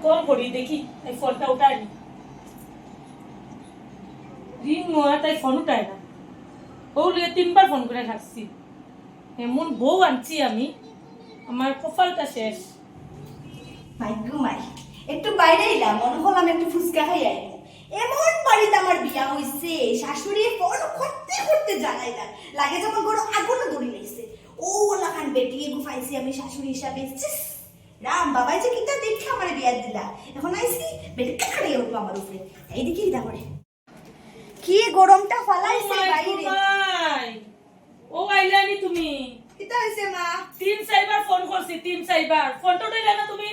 call করি দেখি এই ফোনটা উঠায়নি রিং নোয়া তাই ফোন উঠায় না বউ লিয়ে 3বার ফোন করে থাকছি এমন বউ আনছি আমি আমার কপালটা শেষ মাই একটু বাইরে এলাম মনে হলাম একটু ফুচকা খাই আই এমন বাড়িতে আমার বিয়া হইছে শাশুড়ি ফোন করতে করতে জানাই না লাগে যেমন বড় আগুন ধরি লাইছে ও লাখান বেটি গুফাইছি আমি শাশুড়ি হিসাবে রাম বাবাই যে কিটা দেখে আমার বিয়া দিলা এখন আইছি বেটি কাকড়ে উঠলো আমার উপরে এইদিকে ইদা করে কি গরমটা ফালাইছে বাইরে ও আইলানি তুমি কিটা হইছে মা 3-4বার ফোন করছি 3-4বার ফোনটা উঠাইলা না তুমি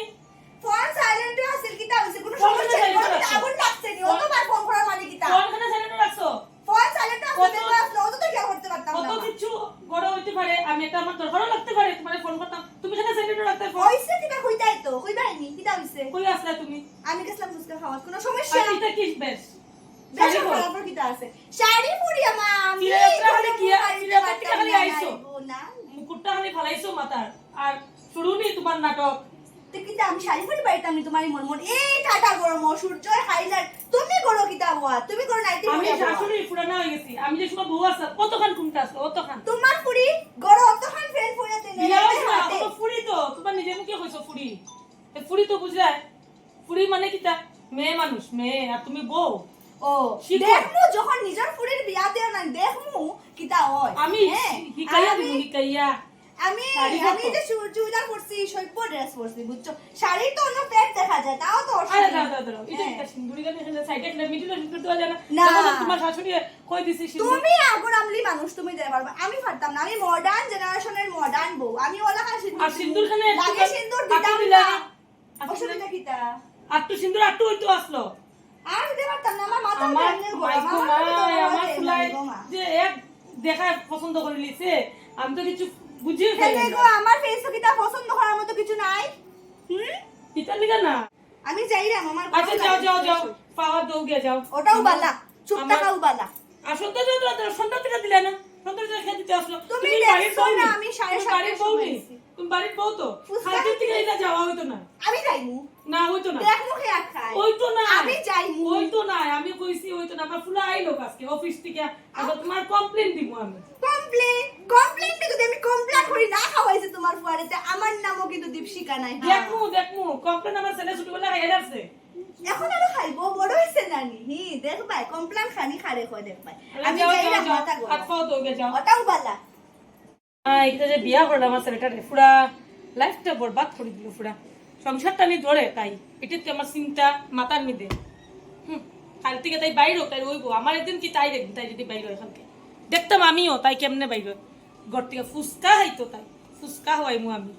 ফোন সাইলেন্ট আছে কিটা হইছে কোনো সমস্যা নেই আগুন লাগছে নি অতবার ফোন করার মানে কিটা ফোন কেন সাইলেন্ট রাখছো ফোন সাইলেন্ট আছে আসলে অত তো কি করতে পারতাম না কত কিছু বড় হইতে পারে আমি এটা আমার দরকারও লাগতে পারে তোমারে ফোন করতাম তুমি কেন সাইলেন্ট রাখতে ফোন হইছে কিটা কইতাই তো কইবাইনি কিটা হইছে কই আসলা তুমি আমি গেছলাম ফুচকা খাওয়া কোনো সমস্যা আর এটা কি বেশ বেশ খারাপ কিটা আছে শাড়ি পরি আমা আমি খালি কি খালি আইছো না মুকুটটা খালি ফালাইছো মাথার আর শুরুনি তোমার নাটক তো কিটা আমি শাড়ি পরি বাইতে আমি তোমারই মন মন এই টাটা গরম সূর্য হাইলাইট তুমি করো কিটা বাবা তুমি করো নাইটি আমি শাশুড়ি পুরানা হয়ে গেছি আমি যে সময় বউ আছে কতখান ঘুমতে আসলো অতখান তোমার পুরি গরো অতখান ফ্রেন্ড পরে দেন তো ফুড়ি তো তোমার নিজে মুখে কইছো ফুড়ি এ ফুড়ি তো বুঝলা ফুড়ি মানে কিটা মেয়ে মানুষ মেয়ে আর তুমি বউ ও দেখমু যখন নিজের পুরির বিয়া দেও না দেখমু কিটা হয় আমি হিকাইয়া দিব হিকাইয়া আমি যে চুড়িদার পরছি সৈপ ড্রেস পরছি বুঝছো শাড়ি তো অন্য পেট দেখা যায় তাও তো আরে দাও এটা সিন্দুরি গানে এখানে সাইডে একটা মিডিল শুট দেওয়া যায় না তোমার শাশুড়ি কই দিছি তুমি আগুন আমলি মানুষ তুমি দেয়া পারবা আমি পারতাম না আমি মডার্ন জেনারেশনের মডার্ন বউ আমি ওলা খান আর সিন্দুর খানে লাগে সিন্দুর দিতাম না অসুবিধা কিটা আটটু সিন্দুর আটটু হইতো আসলো আর দিতে পারতাম না আমার মাথা আমার ফুলাই যে এক দেখা পছন্দ করে লিছে আমি তো কিছু বুঝিয়ে ফেলি গো আমার ফেসও কিটা পছন্দ করার মতো কিছু নাই এটা লিগা না আমি যাইরাম আমার আচ্ছা যাও পাওয়ার দৌ গিয়ে যাও ওটাও বালা চুপ টাকাও বালা আসল তো সন্তানটা দিলে না সন্তানটা খেতে দিতে আসলো তুমি বাড়ির বউ না আমি 7:30 বউ নেই তুমি বাড়ির বউ তো খাইতে থেকে এটা যাওয়া হইতো না আমি যাইমু না হইতো না দেখ মুখে আর খাই হইতো না আমি যাইমু হইতো না আমি কইছি হইতো না আমার ফুলা আইলো আজকে অফিস থেকে আবার তোমার কমপ্লেইন দিব আমি কমপ্লেইন যদি আমি কমপ্লেইন করি না খাওয়াইছে তোমার ফুয়ারেতে আমার নামও কিন্তু দীপশিকা নাই দেখমু কমপ্লেইন আমার ছেলে ছোটবেলা খাইয়া যাচ্ছে এখন আরো খাইবো বড় হইছে নানি দেখ ভাই কমপ্লেইন খানি খারে কই দেখ ভাই আমি যাইরা মাথা গো আটফাও তো গে যাও ওটাও বালা এটা যে বিয়া করলাম আমার ছেলেটা পুরা লাইফটা বরবাদ করে দিল পুরা সংসারটা নি ধরে তাই এটাতে আমার চিন্তা মাথার মধ্যে কাল থেকে তাই বাইরে তাই রইবো আমার একদিন কি তাই দেখবি তাই যদি বাইরে এখানকে দেখতাম আমিও তাই কেমনে বাইরে ঘর থেকে ফুচকা খাইতো তাই ফুচকা হওয়াইমু আমি